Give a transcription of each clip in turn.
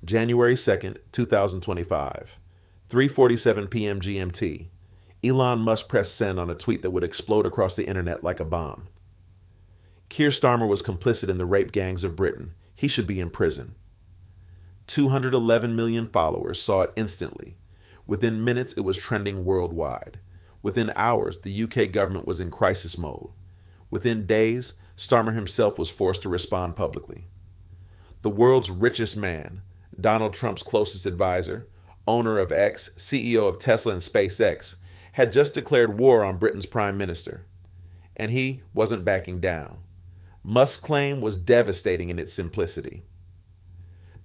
January 2nd, 2025, 3:47 p.m. GMT. Elon Musk pressed send on a tweet that would explode across the internet like a bomb. Keir Starmer was complicit in the rape gangs of Britain. He should be in prison. 211 million followers saw it instantly. Within minutes, it was trending worldwide. Within hours, the UK government was in crisis mode. Within days, Starmer himself was forced to respond publicly. The world's richest man, Donald Trump's closest advisor, owner of X, CEO of Tesla and SpaceX, had just declared war on Britain's prime minister. And he wasn't backing down. Musk's claim was devastating in its simplicity.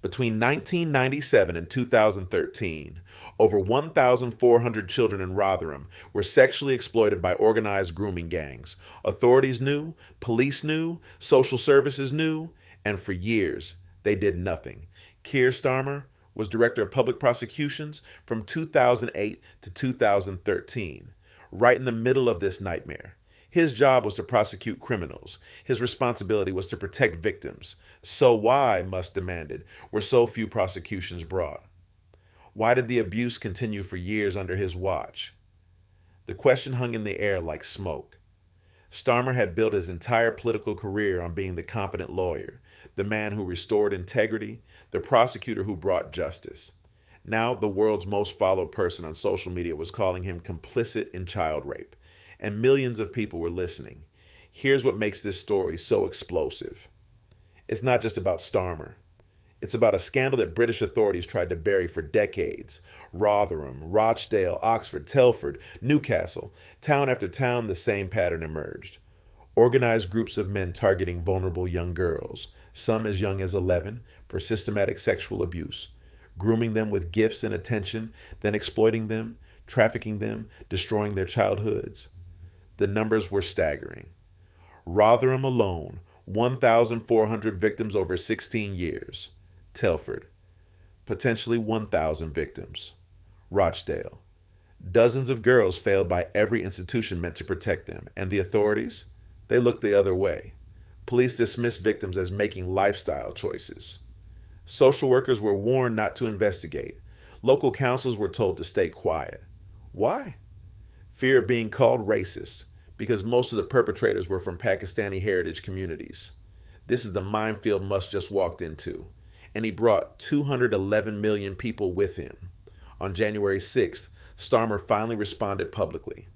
Between 1997 and 2013, over 1,400 children in Rotherham were sexually exploited by organized grooming gangs. Authorities knew, police knew, social services knew, and for years, they did nothing. Keir Starmer was Director of Public Prosecutions from 2008 to 2013, right in the middle of this nightmare. His job was to prosecute criminals. His responsibility was to protect victims. So why, Musk demanded, were so few prosecutions brought? Why did the abuse continue for years under his watch? The question hung in the air like smoke. Starmer had built his entire political career on being the competent lawyer, the man who restored integrity, the prosecutor who brought justice. Now, the world's most followed person on social media was calling him complicit in child rape, and millions of people were listening. Here's what makes this story so explosive. It's not just about Starmer. It's about a scandal that British authorities tried to bury for decades. Rotherham, Rochdale, Oxford, Telford, Newcastle, town after town, the same pattern emerged. Organized groups of men targeting vulnerable young girls, some as young as 11, for systematic sexual abuse, grooming them with gifts and attention, then exploiting them, trafficking them, destroying their childhoods. The numbers were staggering. Rotherham alone, 1,400 victims over 16 years. Telford, potentially 1,000 victims. Rochdale, dozens of girls failed by every institution meant to protect them, and the authorities, they looked the other way. Police dismissed victims as making lifestyle choices. Social workers were warned not to investigate. Local councils were told to stay quiet. Why? Fear of being called racist, because most of the perpetrators were from Pakistani heritage communities. This is the minefield Musk just walked into, and he brought 211 million people with him. On January 6th, Starmer finally responded publicly.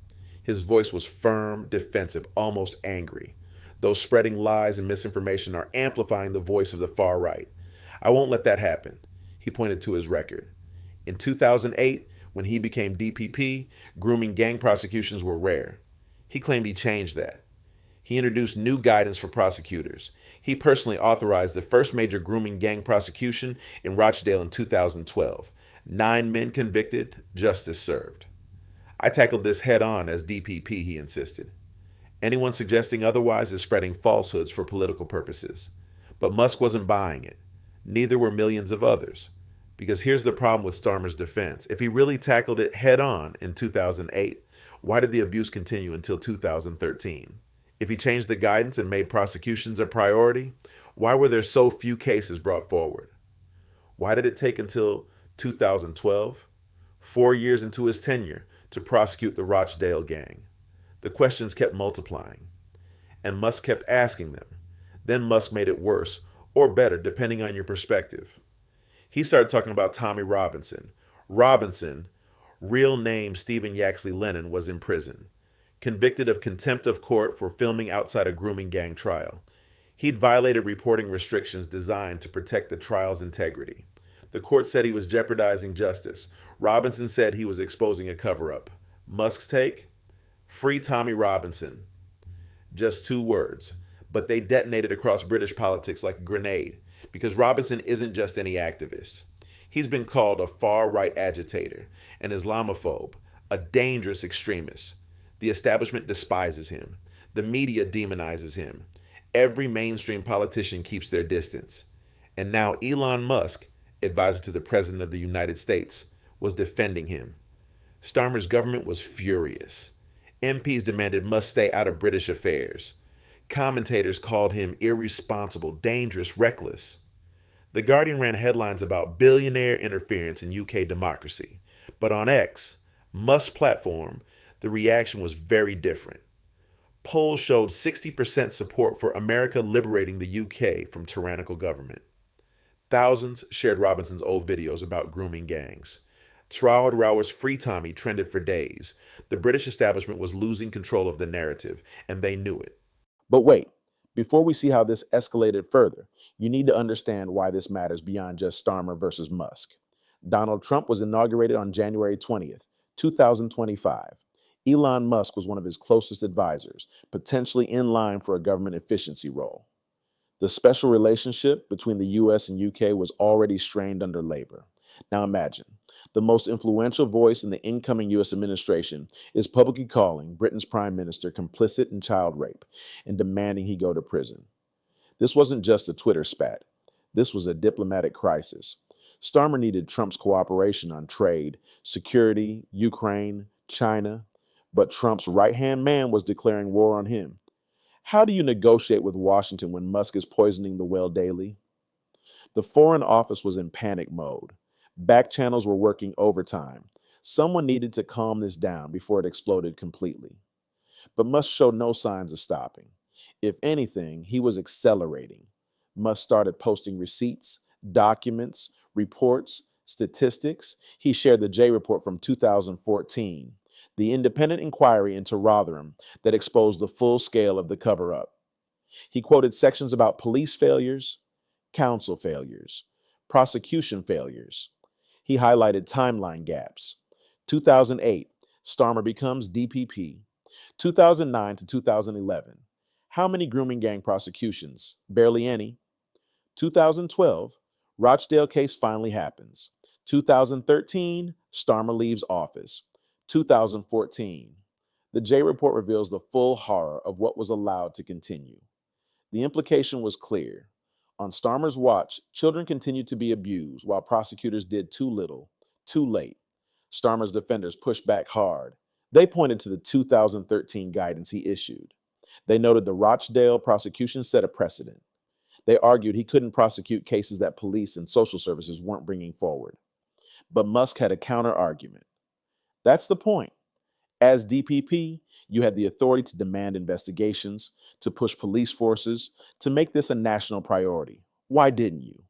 His voice was firm, defensive, almost angry. Those spreading lies and misinformation are amplifying the voice of the far right. I won't let that happen, he pointed to his record. In 2008, when he became DPP, grooming gang prosecutions were rare. He claimed he changed that. He introduced new guidance for prosecutors. He personally authorized the first major grooming gang prosecution in Rochdale in 2012. 9 men convicted, justice served. I tackled this head on as DPP, he insisted. Anyone suggesting otherwise is spreading falsehoods for political purposes. But Musk wasn't buying it. Neither were millions of others. Because here's the problem with Starmer's defense. If he really tackled it head on in 2008, why did the abuse continue until 2013? If he changed the guidance and made prosecutions a priority, why were there so few cases brought forward? Why did it take until 2012, 4 years into his tenure, to prosecute the Rochdale gang? The questions kept multiplying, and Musk kept asking them. Then Musk made it worse, or better, depending on your perspective. He started talking about Tommy Robinson. Robinson, real name Stephen Yaxley Lennon, was in prison, convicted of contempt of court for filming outside a grooming gang trial. He'd violated reporting restrictions designed to protect the trial's integrity. The court said he was jeopardizing justice. Robinson said he was exposing a cover-up. Musk's take? Free Tommy Robinson. Just 2 words, but they detonated across British politics like a grenade, because Robinson isn't just any activist. He's been called a far-right agitator, an Islamophobe, a dangerous extremist. The establishment despises him. The media demonizes him. Every mainstream politician keeps their distance. And now Elon Musk, advisor to the President of the United States, was defending him. Starmer's government was furious. MPs demanded Musk stay out of British affairs. Commentators called him irresponsible, dangerous, reckless. The Guardian ran headlines about billionaire interference in UK democracy, but on X, Musk's platform, the reaction was very different. Polls showed 60% support for America liberating the UK from tyrannical government. Thousands shared Robinson's old videos about grooming gangs. Trial Rower's free Tommy trended for days. The British establishment was losing control of the narrative, and they knew it. But wait, before we see how this escalated further, you need to understand why this matters beyond just Starmer versus Musk. Donald Trump was inaugurated on January 20th, 2025. Elon Musk was one of his closest advisors, potentially in line for a government efficiency role. The special relationship between the US and UK was already strained under Labour. Now imagine, the most influential voice in the incoming US administration is publicly calling Britain's Prime Minister complicit in child rape and demanding he go to prison. This wasn't just a Twitter spat. This was a diplomatic crisis. Starmer needed Trump's cooperation on trade, security, Ukraine, China, but Trump's right-hand man was declaring war on him. How do you negotiate with Washington when Musk is poisoning the well daily? The Foreign Office was in panic mode. Back channels were working overtime. Someone needed to calm this down before it exploded completely. But Musk showed no signs of stopping. If anything, he was accelerating. Musk started posting receipts, documents, reports, statistics. He shared the J report from 2014, the independent inquiry into Rotherham that exposed the full scale of the cover up. He quoted sections about police failures, counsel failures, prosecution failures. He highlighted timeline gaps. 2008, Starmer becomes DPP. 2009 to 2011. How many grooming gang prosecutions? Barely any. 2012, Rochdale case finally happens. 2013, Starmer leaves office. 2014, the J report reveals the full horror of what was allowed to continue. The implication was clear. On Starmer's watch, children continued to be abused while prosecutors did too little, too late. Starmer's defenders pushed back hard. They pointed to the 2013 guidance he issued. They noted the Rochdale prosecution set a precedent. They argued he couldn't prosecute cases that police and social services weren't bringing forward. But Musk had a counter argument. That's the point. As DPP, you had the authority to demand investigations, to push police forces, to make this a national priority. Why didn't you?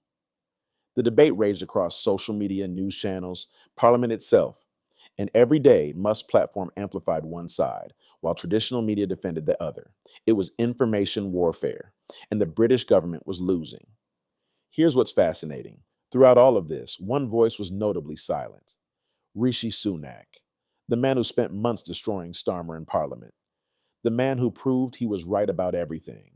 The debate raged across social media, news channels, Parliament itself, and every day Musk's platform amplified one side, while traditional media defended the other. It was information warfare, and the British government was losing. Here's what's fascinating. Throughout all of this, one voice was notably silent. Rishi Sunak, the man who spent months destroying Starmer in Parliament, the man who proved he was right about everything,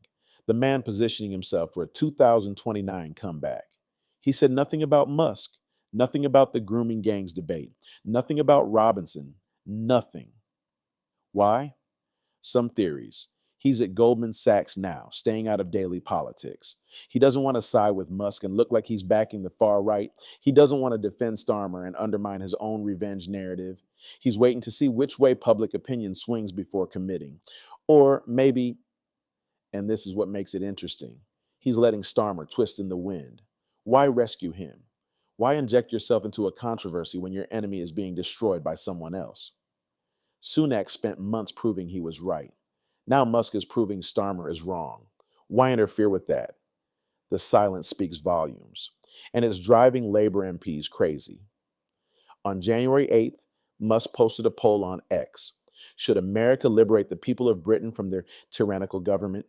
the man positioning himself for a 2029 comeback. He said nothing about Musk, nothing about the grooming gangs debate, nothing about Robinson, nothing. Why? Some theories. He's at Goldman Sachs now, staying out of daily politics. He doesn't want to side with Musk and look like he's backing the far right. He doesn't want to defend Starmer and undermine his own revenge narrative. He's waiting to see which way public opinion swings before committing. Or maybe, and this is what makes it interesting, he's letting Starmer twist in the wind. Why rescue him? Why inject yourself into a controversy when your enemy is being destroyed by someone else? Sunak spent months proving he was right. Now Musk is proving Starmer is wrong. Why interfere with that? The silence speaks volumes, and it's driving Labour MPs crazy. On January 8th, Musk posted a poll on X. Should America liberate the people of Britain from their tyrannical government?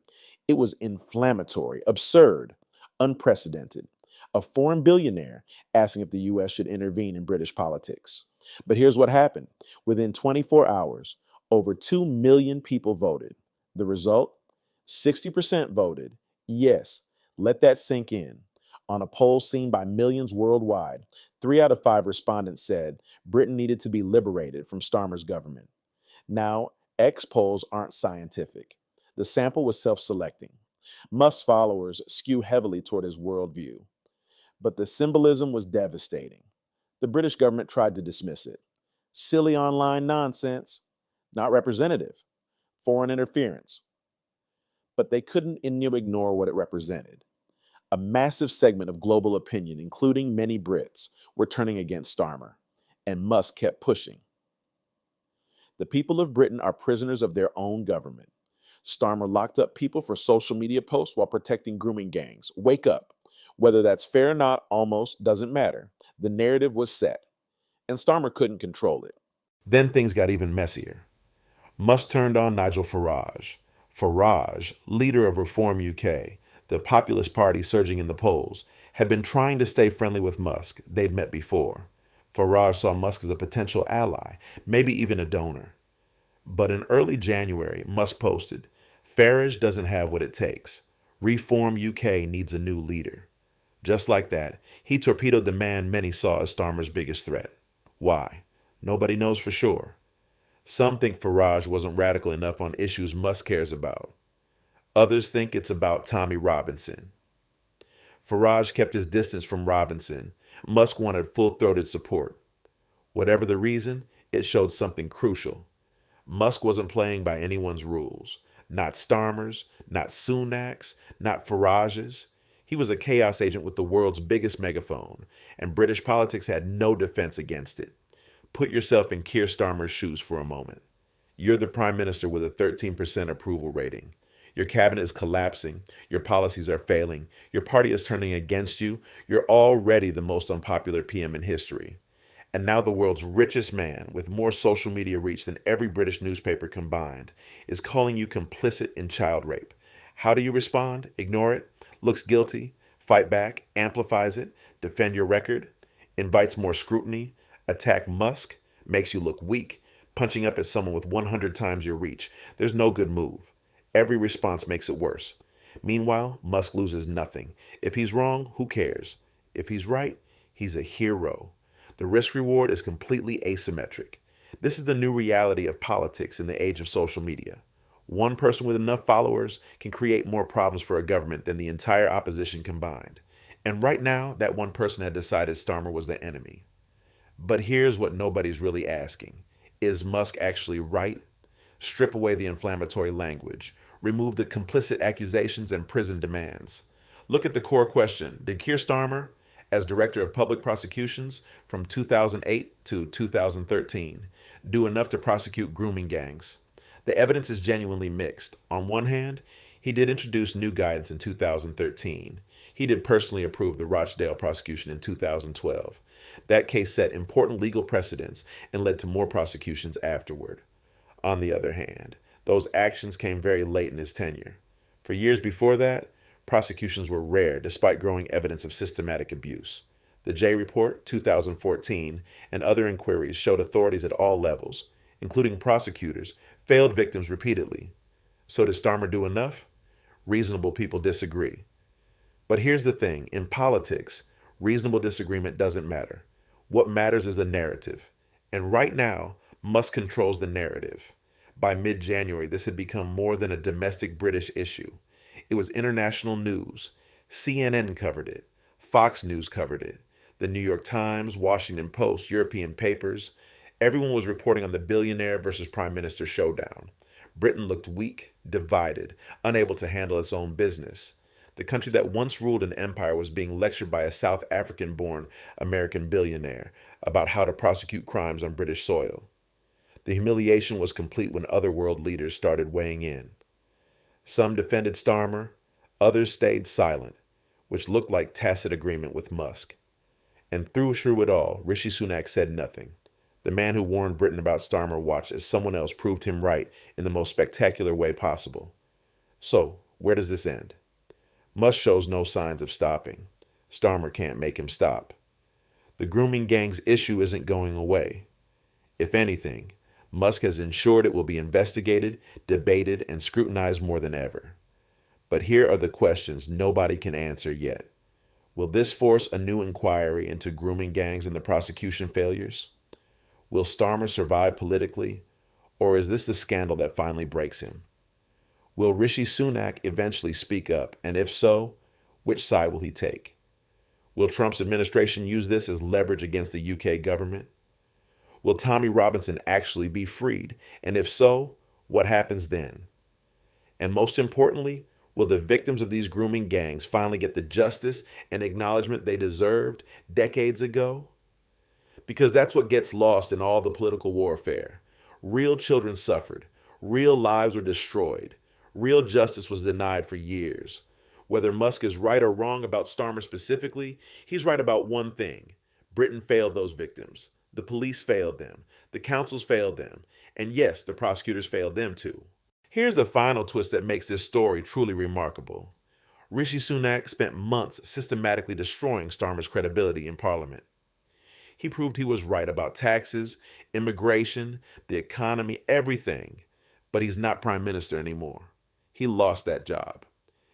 It was inflammatory, absurd, unprecedented. A foreign billionaire asking if the US should intervene in British politics. But here's what happened. Within 24 hours, over 2 million people voted. The result? 60% voted yes. Let that sink in. On a poll seen by millions worldwide, 3 out of 5 respondents said Britain needed to be liberated from Starmer's government. Now, X polls aren't scientific. The sample was self-selecting. Musk's followers skew heavily toward his worldview. But the symbolism was devastating. The British government tried to dismiss it. Silly online nonsense, not representative, foreign interference. But they couldn't ignore what it represented. A massive segment of global opinion, including many Brits, were turning against Starmer, and Musk kept pushing. The people of Britain are prisoners of their own government. Starmer locked up people for social media posts while protecting grooming gangs. Wake up. Whether that's fair or not almost doesn't matter. The narrative was set, and Starmer couldn't control it. Then things got even messier. Musk turned on Nigel Farage. Farage, leader of Reform UK, the populist party surging in the polls, had been trying to stay friendly with Musk. They'd met before. Farage saw Musk as a potential ally, maybe even a donor. But in early January, Musk posted, "Farage doesn't have what it takes. Reform UK needs a new leader." Just like that, he torpedoed the man many saw as Starmer's biggest threat. Why? Nobody knows for sure. Some think Farage wasn't radical enough on issues Musk cares about. Others think it's about Tommy Robinson. Farage kept his distance from Robinson. Musk wanted full-throated support. Whatever the reason, it showed something crucial. Musk wasn't playing by anyone's rules. Not Starmer's, not Sunak's, not Farage's. He was a chaos agent with the world's biggest megaphone, and British politics had no defense against it. Put yourself in Keir Starmer's shoes for a moment. You're the prime minister with a 13% approval rating. Your cabinet is collapsing. Your policies are failing. Your party is turning against you. You're already the most unpopular PM in history. And now the world's richest man, with more social media reach than every British newspaper combined, is calling you complicit in child rape. How do you respond? Ignore it? Looks guilty? Fight back? Amplifies it? Defend your record? Invites more scrutiny? Attack Musk? Makes you look weak? Punching up at someone with 100 times your reach? There's no good move. Every response makes it worse. Meanwhile, Musk loses nothing. If he's wrong, who cares? If he's right, he's a hero. The risk-reward is completely asymmetric. This is the new reality of politics in the age of social media. One person with enough followers can create more problems for a government than the entire opposition combined. And right now, that one person had decided Starmer was the enemy. But here's what nobody's really asking. Is Musk actually right? Strip away the inflammatory language. Remove the complicit accusations and prison demands. Look at the core question. Did Keir Starmer, as Director of Public Prosecutions from 2008 to 2013, do enough to prosecute grooming gangs? The evidence is genuinely mixed. On one hand, he did introduce new guidance in 2013. He did personally approve the Rochdale prosecution in 2012. That case set important legal precedents and led to more prosecutions afterward. On the other hand, those actions came very late in his tenure. For years before that, prosecutions were rare despite growing evidence of systematic abuse. The J Report, 2014, and other inquiries showed authorities at all levels, including prosecutors, failed victims repeatedly. So did Starmer do enough? Reasonable people disagree. But here's the thing, in politics, reasonable disagreement doesn't matter. What matters is the narrative. And right now, Musk controls the narrative. By mid-January, this had become more than a domestic British issue. It was international news. CNN covered it. Fox News covered it. The New York Times, Washington Post, European papers. Everyone was reporting on the billionaire versus prime minister showdown. Britain looked weak, divided, unable to handle its own business. The country that once ruled an empire was being lectured by a South African-born American billionaire about how to prosecute crimes on British soil. The humiliation was complete when other world leaders started weighing in. Some defended Starmer, others stayed silent, which looked like tacit agreement with Musk. And through it all, Rishi Sunak said nothing. The man who warned Britain about Starmer watched as someone else proved him right in the most spectacular way possible. So, where does this end? Musk shows no signs of stopping. Starmer can't make him stop. The grooming gang's issue isn't going away. If anything, Musk has ensured it will be investigated, debated, and scrutinized more than ever. But here are the questions nobody can answer yet. Will this force a new inquiry into grooming gangs and the prosecution failures? Will Starmer survive politically, or is this the scandal that finally breaks him? Will Rishi Sunak eventually speak up, and if so, which side will he take? Will Trump's administration use this as leverage against the UK government? Will Tommy Robinson actually be freed? And if so, what happens then? And most importantly, Will the victims of these grooming gangs finally get the justice and acknowledgement they deserved decades ago? Because that's what gets lost in all the political warfare. Real children suffered. Real lives were destroyed. Real justice was denied for years. Whether Musk is right or wrong about Starmer specifically, he's right about one thing. Britain failed those victims. The police failed them. The councils failed them. And yes, the prosecutors failed them too. Here's the final twist that makes this story truly remarkable. Rishi Sunak spent months systematically destroying Starmer's credibility in Parliament. He proved he was right about taxes, immigration, the economy, everything. But he's not prime minister anymore. He lost that job.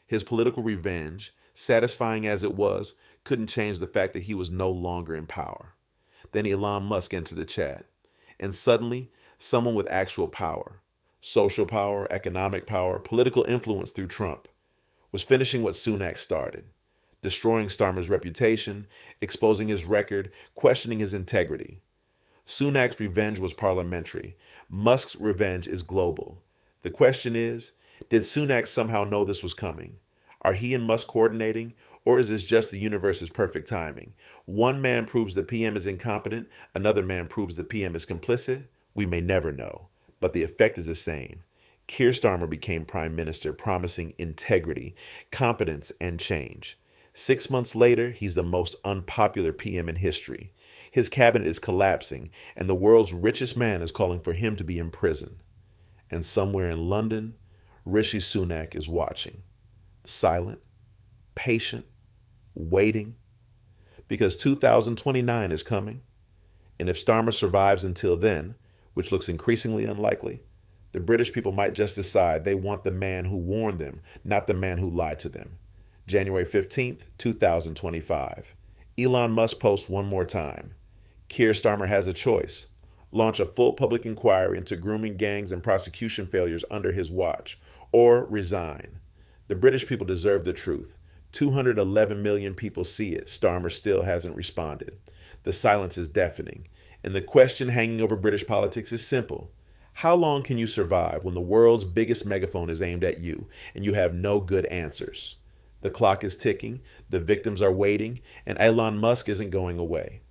His political revenge, satisfying as it was, couldn't change the fact that he was no longer in power. Then Elon Musk entered the chat. And suddenly, someone with actual power, social power, economic power, political influence through Trump, was finishing what Sunak started, destroying Starmer's reputation, exposing his record, questioning his integrity. Sunak's revenge was parliamentary. Musk's revenge is global. The question is, did Sunak somehow know this was coming? Are he and Musk coordinating, or is this just the universe's perfect timing? One man proves the PM is incompetent, another man proves the PM is complicit. We may never know, but the effect is the same. Keir Starmer became prime minister, promising integrity, competence, and change. 6 months later, he's the most unpopular PM in history. His cabinet is collapsing, and the world's richest man is calling for him to be imprisoned. And somewhere in London, Rishi Sunak is watching, silent, patient, waiting, because 2029 is coming. And if Starmer survives until then, which looks increasingly unlikely, the British people might just decide they want the man who warned them, not the man who lied to them. January 15th, 2025. Elon Musk posts one more time. Keir Starmer has a choice. Launch a full public inquiry into grooming gangs and prosecution failures under his watch, or resign. The British people deserve the truth. 211 million people see it. Starmer still hasn't responded. The silence is deafening. And the question hanging over British politics is simple. How long can you survive when the world's biggest megaphone is aimed at you and you have no good answers? The clock is ticking, the victims are waiting, and Elon Musk isn't going away.